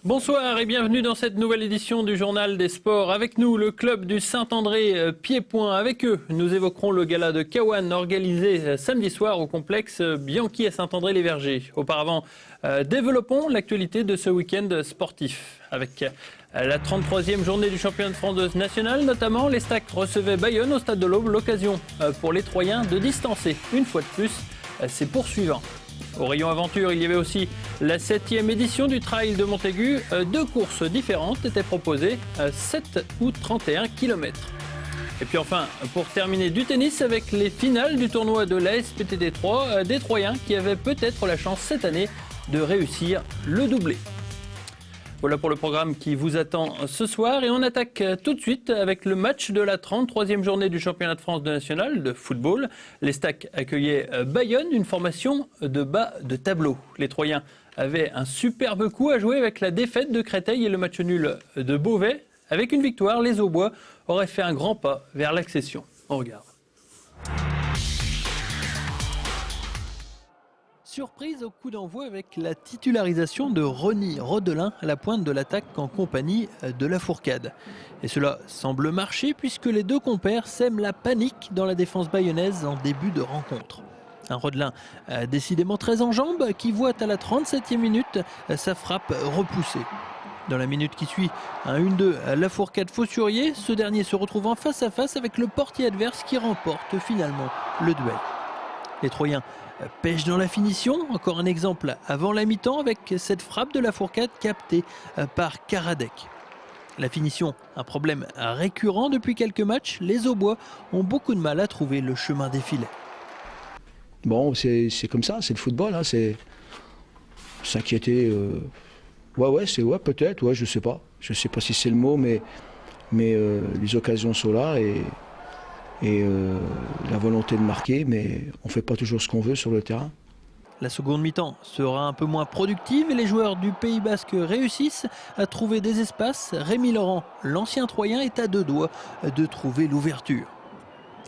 Bonsoir et bienvenue dans cette nouvelle édition du Journal des Sports. Avec nous, le club du Saint-André Pieds-Points. Avec eux, nous évoquerons le gala de Kawan organisé samedi soir au complexe Bianchi à Saint-André-les-Vergers. Auparavant, développons l'actualité de ce week-end sportif. Avec la 33e journée du championnat de France national, notamment, les Stacks recevaient Bayonne au stade de l'Aube. L'occasion pour les Troyens de distancer une fois de plus ses poursuivants. Au rayon aventure, il y avait aussi la 7e édition du Trail de Montaigu. 2 courses différentes étaient proposées, 7 ou 31 km. Et puis enfin, pour terminer, du tennis avec les finales du tournoi de l'ASPTD 3, des Troyens qui avaient peut-être la chance cette année de réussir le doublé. Voilà pour le programme qui vous attend ce soir et on attaque tout de suite avec le match de la 33e journée du championnat de France national de football. Les Stacks accueillaient Bayonne, une formation de bas de tableau. Les Troyens avaient un superbe coup à jouer avec la défaite de Créteil et le match nul de Beauvais. Avec une victoire, les Aubois auraient fait un grand pas vers l'accession. On regarde. Surprise au coup d'envoi avec la titularisation de Ronny Rodelin à la pointe de l'attaque en compagnie de la Fourcade. Et cela semble marcher puisque les deux compères sèment la panique dans la défense bayonnaise en début de rencontre. Un Rodelin décidément très en jambes qui voit à la 37e minute sa frappe repoussée. Dans la minute qui suit, un 1-2 la Fourcade Faussurier, ce dernier se retrouvant face à face avec le portier adverse qui remporte finalement le duel. Les Troyens pêchent dans la finition, encore un exemple avant la mi-temps avec cette frappe de la Fourcade captée par Karadec. La finition, un problème récurrent depuis quelques matchs, les Aubois ont beaucoup de mal à trouver le chemin des filets. Bon, c'est comme ça, c'est le football, hein, c'est s'inquiéter. Ouais, peut-être, ouais, je sais pas si c'est le mot, mais les occasions sont là et la volonté de marquer, mais on ne fait pas toujours ce qu'on veut sur le terrain. La seconde mi-temps sera un peu moins productive et les joueurs du Pays Basque réussissent à trouver des espaces. Rémi Laurent, l'ancien Troyen, est à deux doigts de trouver l'ouverture.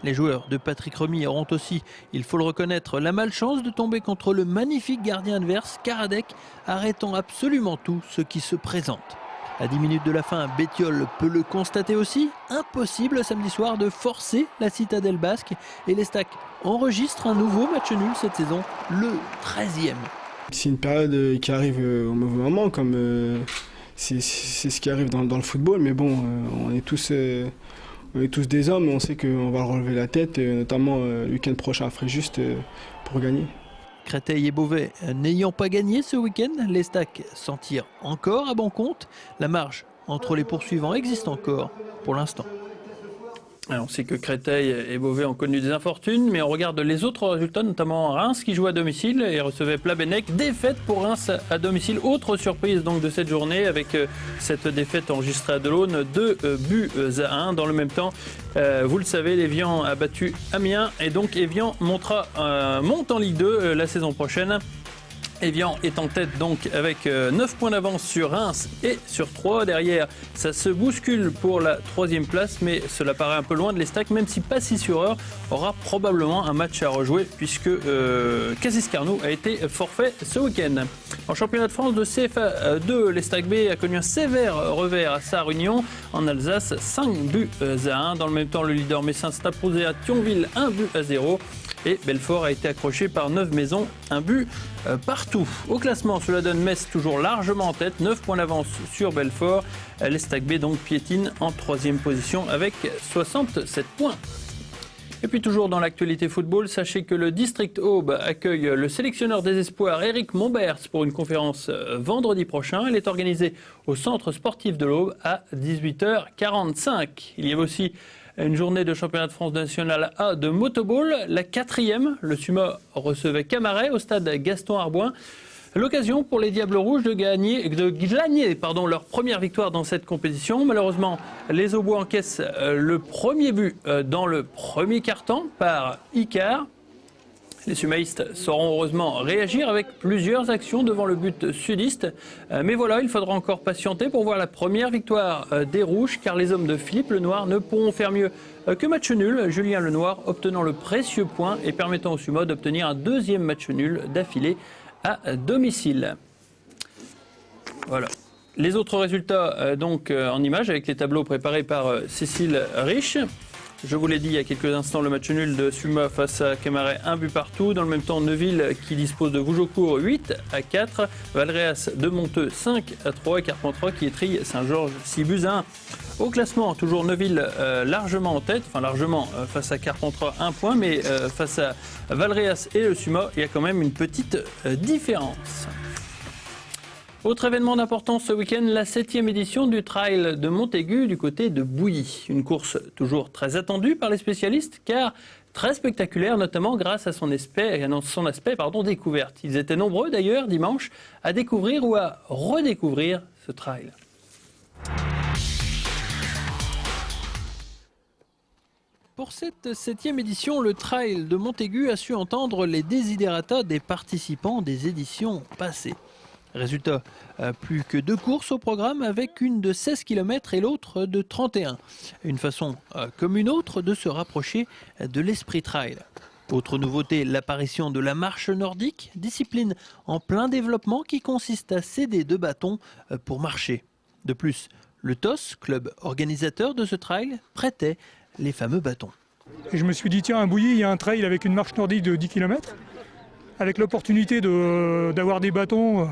Les joueurs de Patrick Remy auront aussi, il faut le reconnaître, la malchance de tomber contre le magnifique gardien adverse, Karadec, arrêtant absolument tout ce qui se présente. À 10 minutes de la fin, Bétiol peut le constater aussi. Impossible samedi soir de forcer la citadelle basque. Et les Stacks enregistrent un nouveau match nul cette saison, le 13e. C'est une période qui arrive au mauvais moment, comme c'est ce qui arrive dans le football. Mais bon, on est tous des hommes, on sait qu'on va relever la tête, notamment le week-end prochain à Fréjus pour gagner. Créteil et Beauvais n'ayant pas gagné ce week-end, les Stacks s'en tirent encore à bon compte. La marge entre les poursuivants existe encore pour l'instant. Alors, on sait que Créteil et Beauvais ont connu des infortunes, mais on regarde les autres résultats, notamment Reims qui joue à domicile et recevait Plabennec. Défaite pour Reims à domicile. Autre surprise donc de cette journée avec cette défaite enregistrée à Delaune, 2-1 dans le même temps. Vous le savez, l'Évian a battu Amiens et donc Évian monte en Ligue 2 la saison prochaine. Évian est en tête donc avec 9 points d'avance sur Reims et sur 3. Derrière, ça se bouscule pour la 3e place, mais cela paraît un peu loin de les Stacks, même si Passy sur Eure aura probablement un match à rejouer puisque Cassis Carnoux a été forfait ce week-end. En championnat de France de CFA 2, les Stacks B a connu un sévère revers à Sarre-Union en Alsace, 5-1. Dans le même temps, le leader messin s'est imposé à Thionville 1-0. Et Belfort a été accroché par 9 maisons, un but partout. Au classement, cela donne Metz toujours largement en tête, 9 points d'avance sur Belfort. Les Stacks B donc piétinent en 3e position avec 67 points. Et puis toujours dans l'actualité football, sachez que le District Aube accueille le sélectionneur des espoirs Éric Mombers pour une conférence vendredi prochain. Elle est organisée au centre sportif de l'Aube à 18h45. Il y avait aussi une journée de championnat de France national A de motoball, la 4e. Le SUMA recevait Camaret au stade Gaston Arbouin. L'occasion pour les Diables Rouges de glaner leur première victoire dans cette compétition. Malheureusement, les Aubois encaissent le premier but dans le premier quart-temps par Icar. Les sumaïstes sauront heureusement réagir avec plusieurs actions devant le but sudiste. Mais voilà, il faudra encore patienter pour voir la première victoire des Rouges, car les hommes de Philippe Lenoir ne pourront faire mieux que match nul. Julien Lenoir obtenant le précieux point et permettant au SUMA d'obtenir un 2e match nul d'affilée à domicile. Voilà. Les autres résultats donc en images avec les tableaux préparés par Cécile Rich. Je vous l'ai dit il y a quelques instants, le match nul de Suma face à Camaret, 1 but partout. Dans le même temps, Neuville qui dispose de Vougeaucourt 8-4. Valréas de Monteux 5-3 et Carpentras qui étrille Saint-Georges 6-1. Au classement, toujours Neuville largement en tête, face à Carpentras 1 point, mais face à Valréas et le Suma, il y a quand même une petite différence. Autre événement d'importance ce week-end, la 7e édition du Trail de Montaigu du côté de Bouilly. Une course toujours très attendue par les spécialistes car très spectaculaire, notamment grâce à son aspect découverte. Ils étaient nombreux d'ailleurs dimanche à découvrir ou à redécouvrir ce trail. Pour cette 7e édition, le Trail de Montaigu a su entendre les desiderata des participants des éditions passées. Résultat, plus que 2 courses au programme avec une de 16 km et l'autre de 31. Une façon comme une autre de se rapprocher de l'esprit trail. Autre nouveauté, l'apparition de la marche nordique, discipline en plein développement qui consiste à céder 2 bâtons pour marcher. De plus, le TOS, club organisateur de ce trail, prêtait les fameux bâtons. Et je me suis dit, tiens, à Bouilly, il y a un trail avec une marche nordique de 10 km. Avec l'opportunité d'avoir des bâtons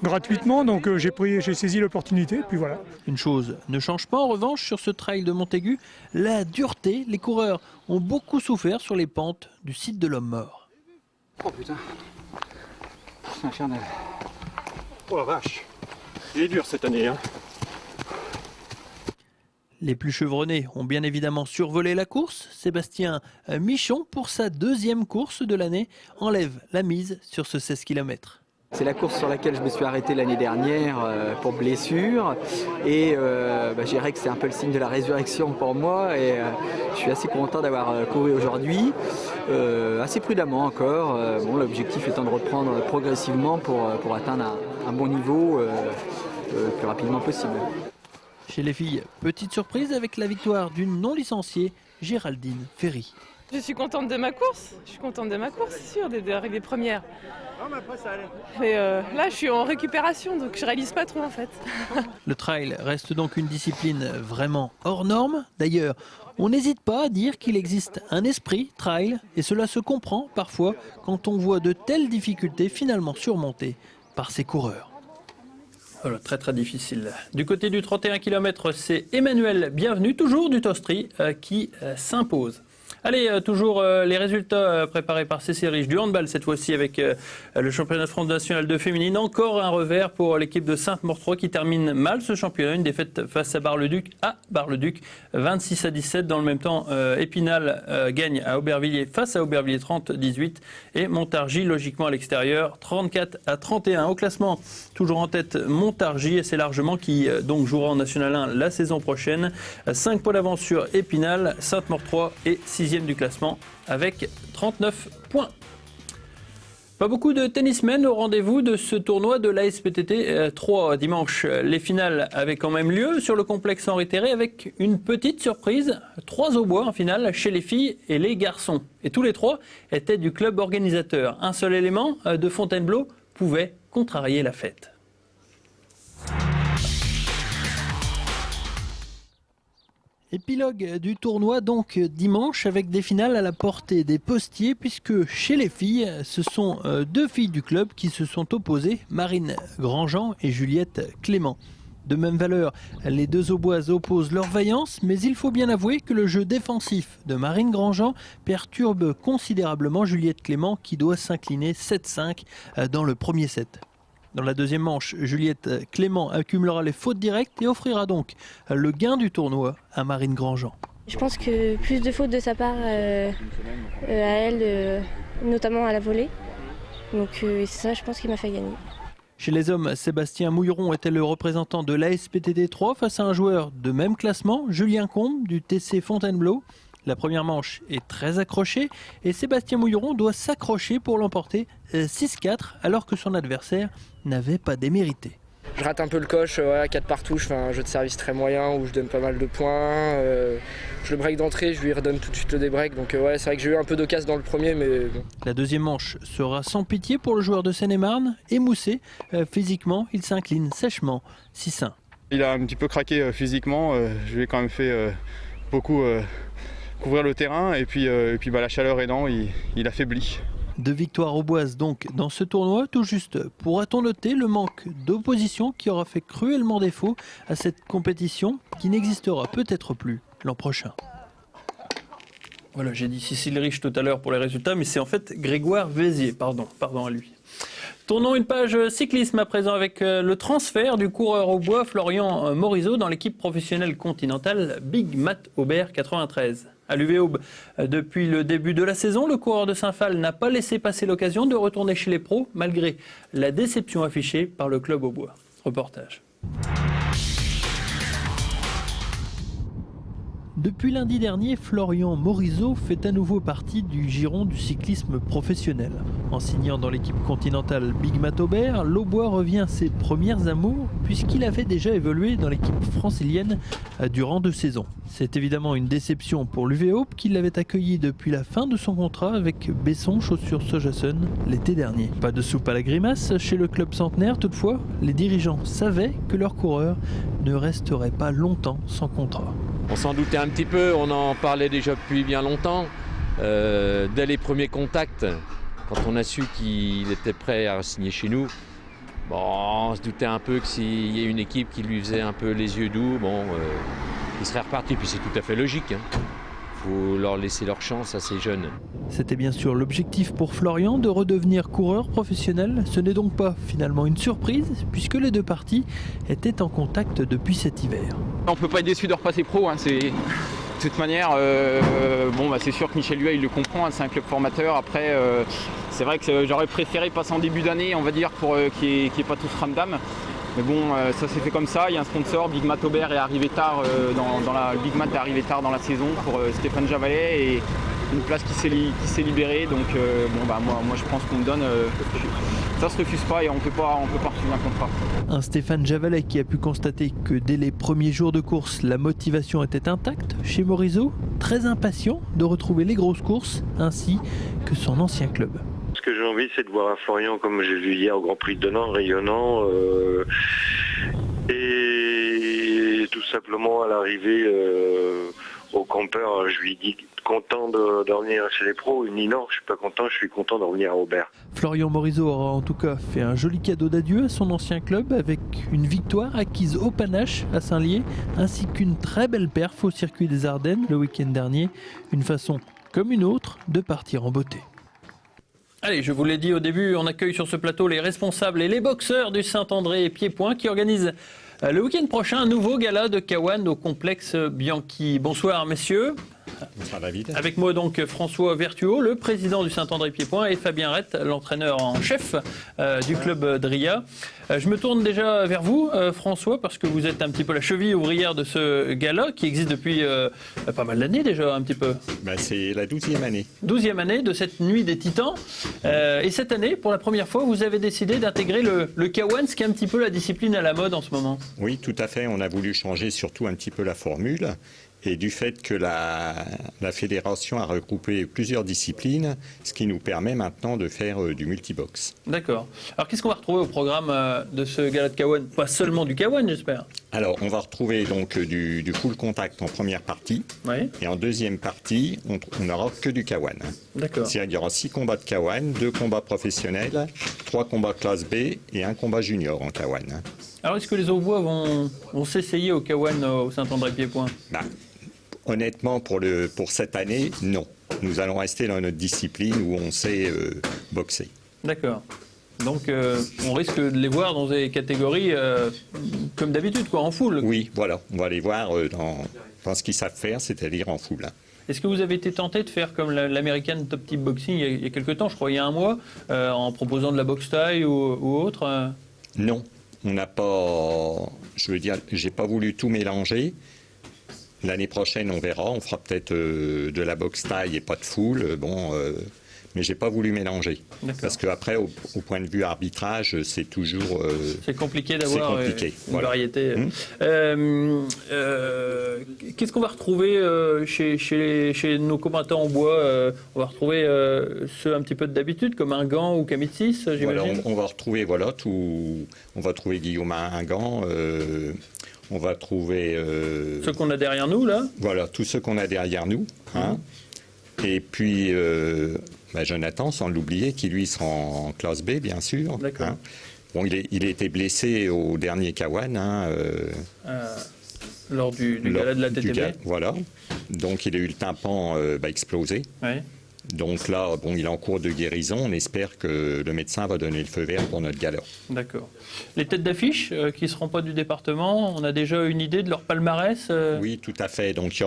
gratuitement, donc j'ai saisi l'opportunité, puis voilà. Une chose ne change pas en revanche sur ce trail de Montaigu, la dureté. Les coureurs ont beaucoup souffert sur les pentes du site de l'homme mort. Oh putain, c'est infernal. Oh la vache, il est dur cette année, hein. Les plus chevronnés ont bien évidemment survolé la course. Sébastien Michon, pour sa 2e course de l'année, enlève la mise sur ce 16 km. C'est la course sur laquelle je me suis arrêté l'année dernière pour blessure et je dirais que c'est un peu le signe de la résurrection pour moi et je suis assez content d'avoir couru aujourd'hui, assez prudemment encore. L'objectif étant de reprendre progressivement pour atteindre un bon niveau le plus rapidement possible. Chez les filles, petite surprise avec la victoire d'une non-licenciée, Géraldine Ferry. Je suis contente de ma course, c'est sûr, avec les premières. Mais là, je suis en récupération, donc je réalise pas trop en fait. Le trail reste donc une discipline vraiment hors norme. D'ailleurs, on n'hésite pas à dire qu'il existe un esprit trail, et cela se comprend parfois quand on voit de telles difficultés finalement surmontées par ces coureurs. Voilà, très très difficile. Du côté du 31 km, c'est Emmanuel Bienvenu, toujours du Tostri, qui s'impose. Allez, toujours les résultats préparés par Cécile Rich du handball, cette fois-ci avec le championnat de France national de féminine. Encore un revers pour l'équipe de Sainte-Mortrois qui termine mal ce championnat. Une défaite face à Bar-le-Duc, 26-17. Dans le même temps, Épinal gagne à Aubervilliers face à Aubervilliers 30-18. Et Montargis, logiquement à l'extérieur, 34-31. Au classement, toujours en tête Montargis, et c'est largement qui donc jouera en National 1 la saison prochaine. 5 points d'avance sur Épinal, Sainte-Mortrois et 6e du classement avec 39 points. Pas beaucoup de tennismen au rendez-vous de ce tournoi de l'ASPTT 3 dimanche. Les finales avaient quand même lieu sur le complexe Henri Terré avec une petite surprise. 3 au bois en finale chez les filles et les garçons. Et tous les 3 étaient du club organisateur. Un seul élément de Fontainebleau pouvait contrarier la fête. Épilogue du tournoi donc dimanche avec des finales à la portée des postiers puisque chez les filles, ce sont 2 filles du club qui se sont opposées, Marine Grandjean et Juliette Clément. De même valeur, les 2 auboises opposent leur vaillance, mais il faut bien avouer que le jeu défensif de Marine Grandjean perturbe considérablement Juliette Clément qui doit s'incliner 7-5 dans le premier set. Dans la deuxième manche, Juliette Clément accumulera les fautes directes et offrira donc le gain du tournoi à Marine Grandjean. Je pense que plus de fautes de sa part à elle, notamment à la volée. Donc c'est ça, je pense, qui m'a fait gagner. Chez les hommes, Sébastien Mouilleron était le représentant de l'ASPTT 3 face à un joueur de même classement, Julien Combe du TC Fontainebleau. La première manche est très accrochée et Sébastien Mouilleron doit s'accrocher pour l'emporter 6-4 alors que son adversaire n'avait pas démérité. Je rate un peu le coche, 4 partout, je fais un jeu de service très moyen où je donne pas mal de points. Je le break d'entrée, je lui redonne tout de suite le débreak. Donc c'est vrai que j'ai eu un peu d'occasion dans le premier, mais bon. La deuxième manche sera sans pitié pour le joueur de Seine-et-Marne. Émoussé, physiquement, il s'incline sèchement, 6-1. Il a un petit peu craqué physiquement, je lui ai quand même fait beaucoup couvrir le terrain et puis la chaleur aidant, il affaiblit. 2 victoires auboises donc dans ce tournoi, tout juste. Pourra-t-on noter le manque d'opposition qui aura fait cruellement défaut à cette compétition qui n'existera peut-être plus l'an prochain. Voilà, j'ai dit Cécile Rich tout à l'heure pour les résultats, mais c'est en fait Grégoire Vézier, pardon à lui. Tournons une page cyclisme à présent avec le transfert du coureur au bois Florian Morizot dans l'équipe professionnelle continentale Big Mat Aubert 93. À l'UVAube, depuis le début de la saison, le coureur de Saint-Phal n'a pas laissé passer l'occasion de retourner chez les pros malgré la déception affichée par le club au bois. Reportage. Depuis lundi dernier, Florian Morizot fait à nouveau partie du giron du cyclisme professionnel. En signant dans l'équipe continentale Big Mat Aubert, l'Aubois revient à ses premières amours puisqu'il avait déjà évolué dans l'équipe francilienne durant 2 saisons. C'est évidemment une déception pour l'UVAube qui l'avait accueilli depuis la fin de son contrat avec Besson Chaussures Sojasun l'été dernier. Pas de soupe à la grimace chez le club centenaire, toutefois, les dirigeants savaient que leur coureur ne resterait pas longtemps sans contrat. On s'en doutait un petit peu, on en parlait déjà depuis bien longtemps. Dès les premiers contacts, quand on a su qu'il était prêt à signer chez nous, on se doutait un peu que s'il y a une équipe qui lui faisait un peu les yeux doux, il serait reparti. Puis c'est tout à fait logique. Faut leur laisser leur chance à ces jeunes. C'était bien sûr l'objectif pour Florian de redevenir coureur professionnel. Ce n'est donc pas finalement une surprise puisque les 2 parties étaient en contact depuis cet hiver. On ne peut pas être déçu de repasser pro. De toute manière, c'est sûr que Michel Huet il le comprend, c'est un club formateur. Après, c'est vrai que j'aurais préféré passer en début d'année, on va dire, pour qu'il n'y ait pas tout ce ramdam. Mais bon, ça s'est fait comme ça. Il y a un sponsor, Big Mat Aubert est arrivé tard Big Mat est arrivé tard dans la saison pour Stéphane Javalet et une place qui s'est libérée. Donc moi je pense qu'on me donne. Ça se refuse pas et on peut pas refuser un contrat. Un Stéphane Javalet qui a pu constater que dès les premiers jours de course, la motivation était intacte chez Morizot, très impatient de retrouver les grosses courses ainsi que son ancien club. Ce que j'ai envie, c'est de voir un Florian comme j'ai vu hier au Grand Prix de Denain, rayonnant et tout simplement à l'arrivée au campeur, je lui dis content de revenir chez les pros. Il me dit non, je suis pas content, je suis content de revenir à Aubert. Florian Morizot aura en tout cas fait un joli cadeau d'adieu à son ancien club avec une victoire acquise au panache à Saint-Lié ainsi qu'une très belle perf au circuit des Ardennes le week-end dernier. Une façon comme une autre de partir en beauté. Allez, je vous l'ai dit au début, on accueille sur ce plateau les responsables et les boxeurs du Saint-André Pied-Point qui organisent le week-end prochain un nouveau gala de Kawan au complexe Bianchi. Bonsoir messieurs. Bonsoir David. Avec moi donc François Vertuo, le président du Saint-André Pied-Point et Fabien Rett, l'entraîneur en chef du club Dria. Je me tourne déjà vers vous François parce que vous êtes un petit peu la cheville ouvrière de ce gala qui existe depuis pas mal d'années déjà un petit peu. C'est la 12e année. 12e année de cette nuit des titans. Et cette année, pour la première fois, vous avez décidé d'intégrer le Kawan, ce qui est un petit peu la discipline à la mode en ce moment. Oui, tout à fait. On a voulu changer surtout un petit peu la formule. Et du fait que la fédération a regroupé plusieurs disciplines, ce qui nous permet maintenant de faire du multibox. D'accord. Alors qu'est-ce qu'on va retrouver au programme de ce gala de Kawan ? Pas seulement du Kawan, j'espère. Alors on va retrouver donc du full contact en première partie. Oui. Et en deuxième partie, on n'aura que du Kawan. D'accord. C'est-à-dire qu'il y aura 6 combats de Kawan, 2 combats professionnels, 3 combats classe B et 1 combat junior en Kawan. Alors est-ce que les Aubois vont s'essayer au Kawan au Saint-André-Pied-Point ? Honnêtement, pour cette année, non. Nous allons rester dans notre discipline où on sait boxer. D'accord. Donc, on risque de les voir dans des catégories comme d'habitude, en foule. Oui, voilà. On va les voir dans ce qu'ils savent faire, c'est-à-dire en foule. Est-ce que vous avez été tenté de faire comme l'American Top Team Boxing il y a quelques temps, je crois il y a un mois, en proposant de la boxe taille ou autre Non. On n'a pas... j'ai pas voulu tout mélanger. L'année prochaine, on verra. On fera peut-être de la boxe taille et pas de foule. mais j'ai pas voulu mélanger. D'accord. Parce qu'après, au point de vue arbitrage, c'est toujours... c'est compliqué d'avoir une voilà. variété. Qu'est-ce qu'on va retrouver chez nos combattants en bois on va retrouver ceux un petit peu d'habitude, comme un gant ou Kamitsis, j'imagine. Voilà, on va retrouver on va trouver Guillaume Ingan, on va trouver... ceux qu'on a derrière nous, là. Voilà, tous ceux qu'on a derrière nous. Hein. Et puis, Jonathan, sans l'oublier, qui lui sera en classe B, bien sûr. D'accord. Hein. Bon, il a été blessé au dernier K1. Lors du gala de la TTB. Voilà. Donc, il a eu le tympan explosé. Ouais. Donc là, il est en cours de guérison. On espère que le médecin va donner le feu vert pour notre gala. D'accord. Les têtes d'affiche qui ne seront pas du département, on a déjà une idée de leur palmarès Oui, tout à fait. Donc il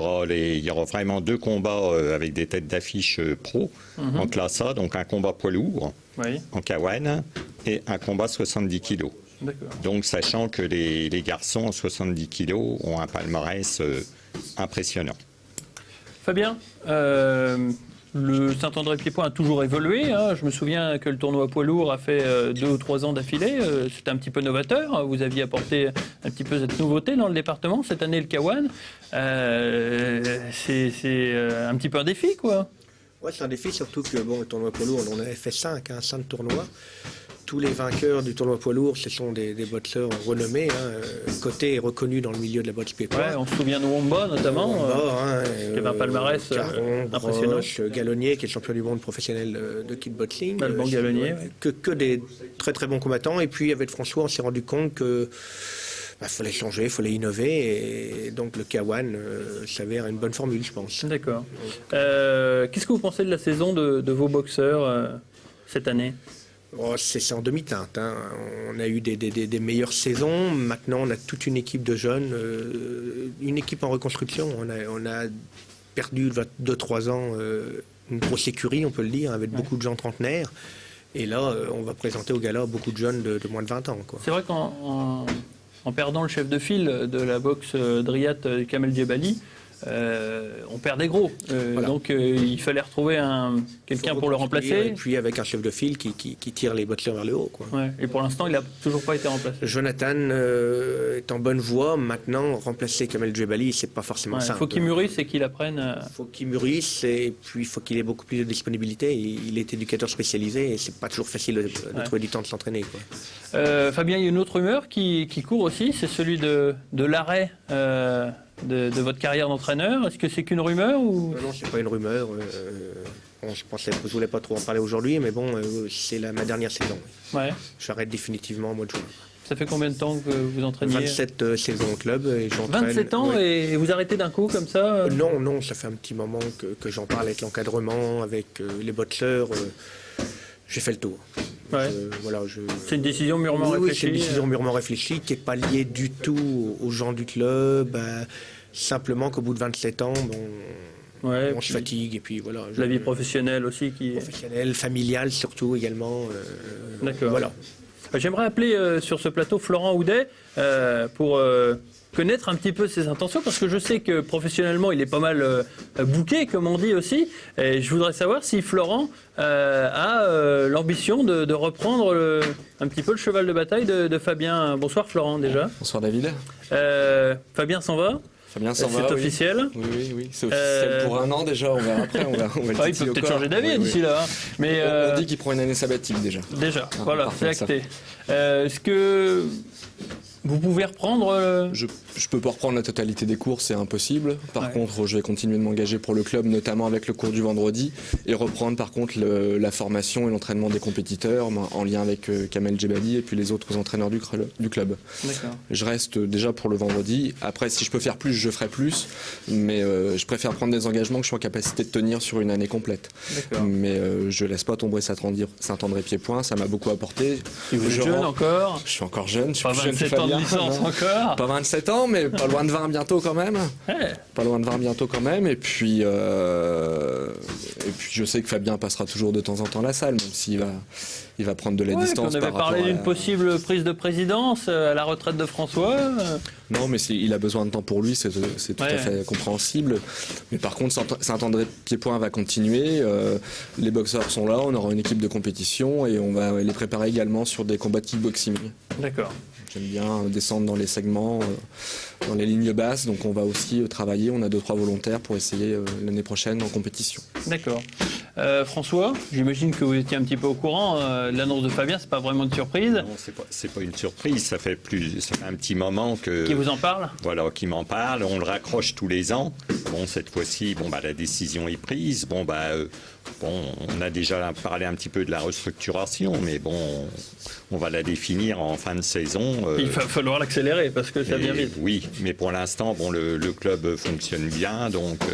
y aura vraiment 2 combats avec des têtes d'affiche pro en classe A. Donc un combat poids lourd en K1 et un combat 70 kg. D'accord. Donc sachant que les garçons en 70 kg ont un palmarès impressionnant. Fabien, le Saint-André-Pied-Point a toujours évolué. Hein. Je me souviens que le tournoi poids lourd a fait 2 ou 3 ans d'affilée. C'était un petit peu novateur. Vous aviez apporté un petit peu cette nouveauté dans le département. Cette année, le K1, c'est un petit peu un défi, quoi. Ouais, c'est un défi, surtout que le tournoi poids lourd, on en avait fait 5 tournois. Tous les vainqueurs du tournoi poids lourd, ce sont des boxeurs renommés. Côté est reconnu dans le milieu de la boxe pied-point. Ouais, on se souvient de Womba notamment, qui avait un palmarès impressionnant. Broche, Galonnier, qui est le champion du monde professionnel de kickboxing. Alban Galonnier. Que des très très bons combattants. Et puis avec François, on s'est rendu compte que fallait changer, il fallait innover. Et donc le K1 s'avère une bonne formule, je pense. D'accord. Qu'est-ce que vous pensez de la saison de vos boxeurs cette année ? C'est en demi-teinte. On a eu des meilleures saisons. Maintenant, on a toute une équipe de jeunes, une équipe en reconstruction. On a perdu 2-3 ans une grosse écurie, on peut le dire, avec beaucoup de gens trentenaires. Et là, on va présenter au gala beaucoup de jeunes de moins de 20 ans. C'est vrai qu'en perdant le chef de file de la boxe Driat, Kamel Djebali, on perd des gros. Voilà. Donc il fallait retrouver quelqu'un pour le remplacer. Et puis avec un chef de file qui tire les boxeurs vers le haut. Quoi. Ouais. Et pour l'instant, il n'a toujours pas été remplacé. Jonathan est en bonne voie. Maintenant, remplacer Kamel Djebali, c'est pas forcément simple. Il faut qu'il mûrisse et qu'il apprenne. Il faut qu'il mûrisse et puis il faut qu'il ait beaucoup plus de disponibilité. Il est éducateur spécialisé et c'est pas toujours facile de trouver du temps de s'entraîner. Fabien, il y a une autre rumeur qui court aussi, c'est celui de l'arrêt de votre carrière d'entraîneur. Est-ce que c'est qu'une rumeur ou... Non, c'est pas une rumeur. Je pensais que je voulais pas trop en parler aujourd'hui, mais c'est ma dernière saison. Ouais. J'arrête définitivement au mois de juin. Ça fait combien de temps que vous entraînez ? 27 saisons au club. Et 27 ans et vous arrêtez d'un coup comme ça Non, ça fait un petit moment que j'en parle avec l'encadrement, avec les boxeurs. J'ai fait le tour. Ouais. C'est une décision mûrement réfléchie. Oui, c'est une décision mûrement réfléchie qui n'est pas liée du tout aux gens du club. Simplement qu'au bout de 27 ans, on se fatigue. Et puis, voilà, la vie professionnelle aussi. Professionnelle, familiale surtout également. D'accord. Voilà. J'aimerais appeler sur ce plateau Florent Houdet pour connaître un petit peu ses intentions, parce que je sais que professionnellement il est pas mal booké, comme on dit aussi, et je voudrais savoir si Florent a l'ambition de reprendre un petit peu le cheval de bataille de Fabien. Bonsoir Florent déjà. Bonsoir David. Fabien s'en va. Fabien s'en va. C'est officiel. Oui. C'est officiel pour un an déjà. On verra après. Il peut peut-être changer d'avis d'ici là. Mais on dit qu'il prend une année sabbatique déjà. Voilà, c'est acté. Est-ce que vous pouvez reprendre Je peux pas reprendre la totalité des cours, c'est impossible. Par contre, je vais continuer de m'engager pour le club, notamment avec le cours du vendredi, et reprendre par contre la formation et l'entraînement des compétiteurs en lien avec Kamel Djebali et puis les autres entraîneurs du club. D'accord. Je reste déjà pour le vendredi. Après, si je peux faire plus, je ferai plus, mais je préfère prendre des engagements que je suis en capacité de tenir sur une année complète. D'accord. Mais je laisse pas tomber Saint-André-Pied-Point, ça m'a beaucoup apporté. Et vous êtes jeune encore ? Je suis encore jeune, je suis pas plus jeune que 27 ans bien. de licence Non. encore. Pas 27 ans, mais pas loin de 20 bientôt quand même. Ouais. Pas loin de 20 bientôt quand même. Et puis je sais que Fabien passera toujours de temps en temps à la salle, même s'il va prendre de la Ouais, distance. puis on avait par rapport parlé à d'une possible prise de présidence à la retraite de François. Non, mais il a besoin de temps pour lui, c'est tout à fait compréhensible. Mais par contre, Saint-André de Pied-Point va continuer. Les boxeurs sont là, on aura une équipe de compétition et on va les préparer également sur des combats de kickboxing. D'accord. J'aime bien descendre dans les segments, dans les lignes basses, donc on va aussi travailler. On a 2-3 volontaires pour essayer l'année prochaine en compétition. D'accord. François, j'imagine que vous étiez un petit peu au courant. L'annonce de Fabien, c'est pas vraiment une surprise. Non, c'est pas une surprise. Ça fait un petit moment que. Qui vous en parle ? Voilà, qui m'en parle. On le raccroche tous les ans. Bon, cette fois-ci, la décision est prise. On a déjà parlé un petit peu de la restructuration, mais on va la définir en fin de saison. Il va falloir l'accélérer parce que ça vient vite. Oui, mais pour l'instant, le club fonctionne bien, donc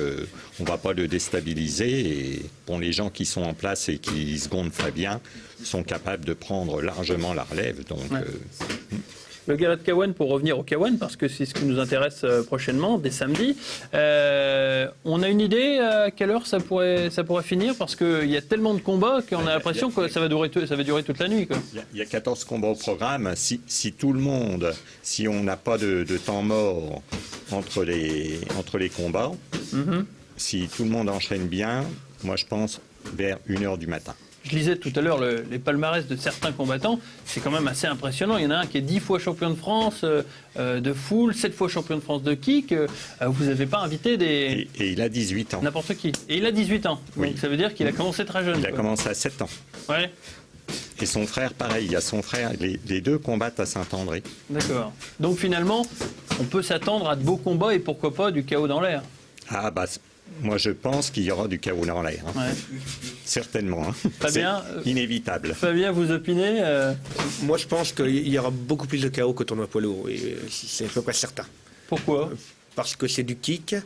on ne va pas le déstabiliser. Et les gens qui sont en place et qui secondent Fabien sont capables de prendre largement la relève. Donc, Le gala de Caouenne, pour revenir au Caouenne, parce que c'est ce qui nous intéresse prochainement, dès samedi. On a une idée à quelle heure ça pourrait finir ? Parce qu'il y a tellement de combats qu'on a l'impression que ça va durer toute la nuit. Il y a 14 combats au programme. Si tout le monde, si on n'a pas de temps mort entre les combats, si tout le monde enchaîne bien, moi je pense vers 1h du matin. Je lisais tout à l'heure les palmarès de certains combattants, c'est quand même assez impressionnant. Il y en a un qui est 10 fois champion de France de foule, 7 fois champion de France de kick. Vous n'avez pas invité des... Et il a 18 ans. N'importe qui. Et il a 18 ans. Oui. Donc ça veut dire qu'il a commencé très jeune. Il a commencé à 7 ans. Ouais. Et son frère, pareil. Il y a son frère. Les deux combattent à Saint-André. D'accord. Donc finalement, on peut s'attendre à de beaux combats et pourquoi pas du chaos dans l'air. Moi, je pense qu'il y aura du chaos dans l'air. Ouais. Certainement. Fabien, c'est inévitable. Fabien, vous opinez Moi, je pense qu'il y aura beaucoup plus de chaos qu'au tournoi poids lourd. Et c'est à peu près certain. Pourquoi ? Parce que c'est du kick.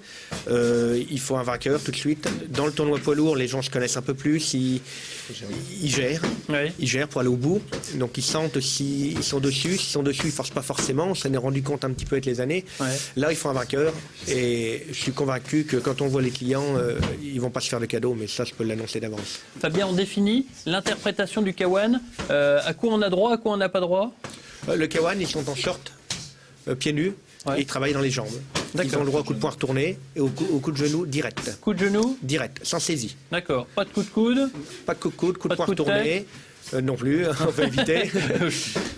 Il faut un vainqueur tout de suite. Dans le tournoi poids lourd, les gens se connaissent un peu plus. Ils gèrent. Oui. Ils gèrent pour aller au bout. Donc ils sentent s'ils sont dessus. S'ils sont dessus, ils ne forcent pas forcément. On s'en est rendu compte un petit peu avec les années. Ouais. Là, il faut un vainqueur. Et je suis convaincu que quand on voit les clients, ils ne vont pas se faire de cadeaux. Mais ça, je peux l'annoncer d'avance. Fabien, on définit l'interprétation du Caouenne. À quoi on a droit, à quoi on n'a pas droit ? Le Caouenne, ils sont en short, pieds nus. Ouais. Et ils travaillent dans les jambes. Ils ont le droit au coup de poing retourné et au coup de genou direct. Coup de genou ? Direct, sans saisie. D'accord. Pas de coup de coude ? Pas de coup de coude, coup de poing de retourné. Non plus, on va éviter.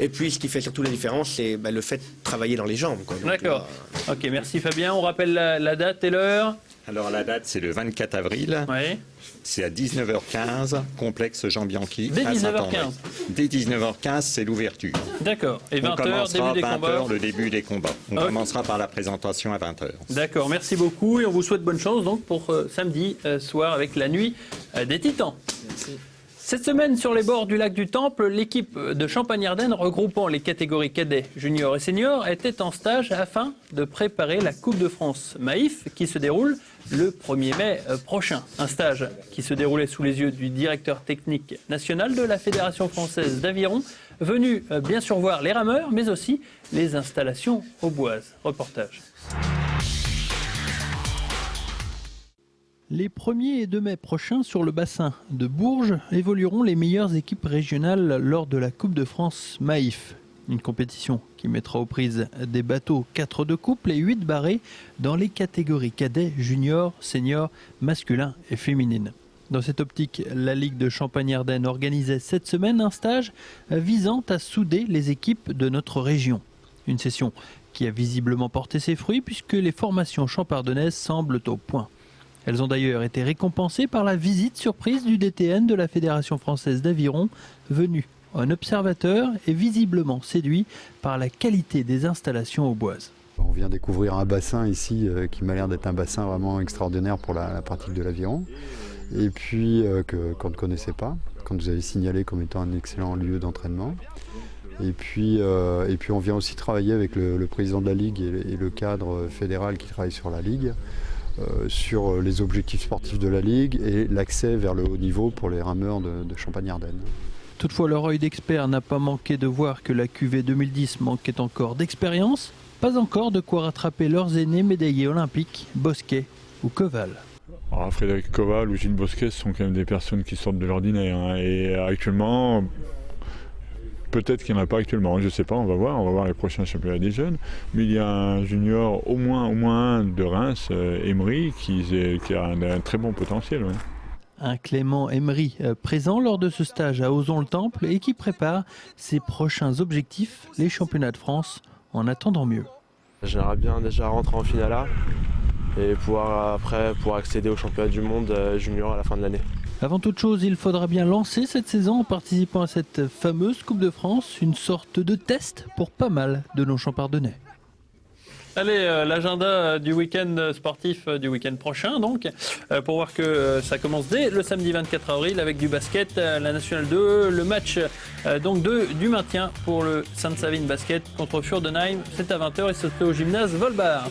Et puis ce qui fait surtout la différence, c'est le fait de travailler dans les jambes. D'accord. Ok, merci Fabien. On rappelle la date et l'heure ? Alors la date, c'est le 24 avril. Oui. C'est à 19h15, complexe Jean Bianchi. Dès à 19h15. Dès 19h15, c'est l'ouverture. D'accord. Et 20h, début des 20h, combats. le début des combats. On commencera par la présentation à 20h. D'accord, merci beaucoup et on vous souhaite bonne chance donc pour samedi soir avec la nuit des Titans. Merci. Cette semaine, sur les bords du lac du Temple, l'équipe de Champagne-Ardenne, regroupant les catégories cadets, juniors et seniors, était en stage afin de préparer la Coupe de France Maïf qui se déroule le 1er mai prochain. Un stage qui se déroulait sous les yeux du directeur technique national de la Fédération française d'aviron, venu bien sûr voir les rameurs, mais aussi les installations auboises. Reportage. Les 1er et 2 mai prochains, sur le bassin de Bourges, évolueront les meilleures équipes régionales lors de la Coupe de France Maïf. Une compétition qui mettra aux prises des bateaux 4 de couple et 8 barrés dans les catégories cadets, juniors, seniors, masculins et féminines. Dans cette optique, la Ligue de Champagne-Ardenne organisait cette semaine un stage visant à souder les équipes de notre région. Une session qui a visiblement porté ses fruits puisque les formations champardonnaises semblent au point. Elles ont d'ailleurs été récompensées par la visite surprise du DTN de la Fédération française d'aviron, venu en observateur et visiblement séduit par la qualité des installations auboises. On vient découvrir un bassin ici qui m'a l'air d'être un bassin vraiment extraordinaire pour la pratique de l'aviron, et puis qu'on ne connaissait pas, qu'on nous avait signalé comme étant un excellent lieu d'entraînement. Et puis on vient aussi travailler avec le président de la Ligue et le cadre fédéral qui travaille sur la Ligue, sur les objectifs sportifs de la Ligue et l'accès vers le haut niveau pour les rameurs de Champagne-Ardenne. Toutefois, leur œil d'expert n'a pas manqué de voir que la QV 2010 manquait encore d'expérience. Pas encore de quoi rattraper leurs aînés médaillés olympiques, Bosquet ou Koval. Alors, Frédéric Koval ou Gilles Bosquet sont quand même des personnes qui sortent de l'ordinaire. Hein. Et actuellement, peut-être qu'il n'y en a pas actuellement, je ne sais pas, on va voir les prochains championnats des jeunes. Mais il y a un junior, au moins un de Reims, Emery, qui a un très bon potentiel. Ouais. Un Clément Emery présent lors de ce stage à Ozon-le-Temple et qui prépare ses prochains objectifs, les championnats de France, en attendant mieux. J'aimerais bien déjà rentrer en finale A et pouvoir accéder au championnat du monde junior à la fin de l'année. Avant toute chose, il faudra bien lancer cette saison en participant à cette fameuse Coupe de France, une sorte de test pour pas mal de nos champardonnais. Allez, l'agenda du week-end sportif du week-end prochain, donc, pour voir que ça commence dès le samedi 24 avril avec du basket, la Nationale 2, le match du maintien pour le Sainte-Savine Basket contre Furdenheim, c'est à 20h et c'est au gymnase Volbar.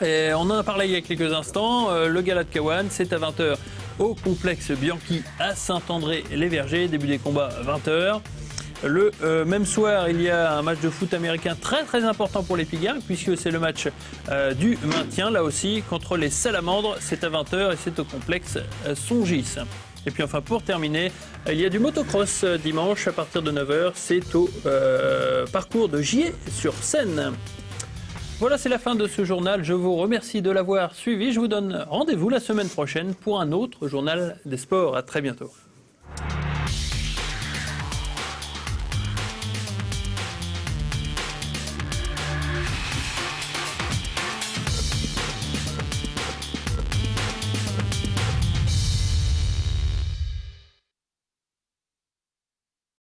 Et on en a parlé il y a quelques instants, le Gala de Caouane, c'est à 20h au complexe Bianchi à Saint-André-les-Vergers, début des combats à 20h. Le même soir, il y a un match de foot américain très très important pour les Pigards, puisque c'est le match du maintien, là aussi, contre les Salamandres. C'est à 20h et c'est au complexe Songis. Et puis enfin, pour terminer, il y a du motocross dimanche à partir de 9h. C'est au parcours de Gier-sur-Seine. Voilà, c'est la fin de ce journal. Je vous remercie de l'avoir suivi. Je vous donne rendez-vous la semaine prochaine pour un autre journal des sports. À très bientôt.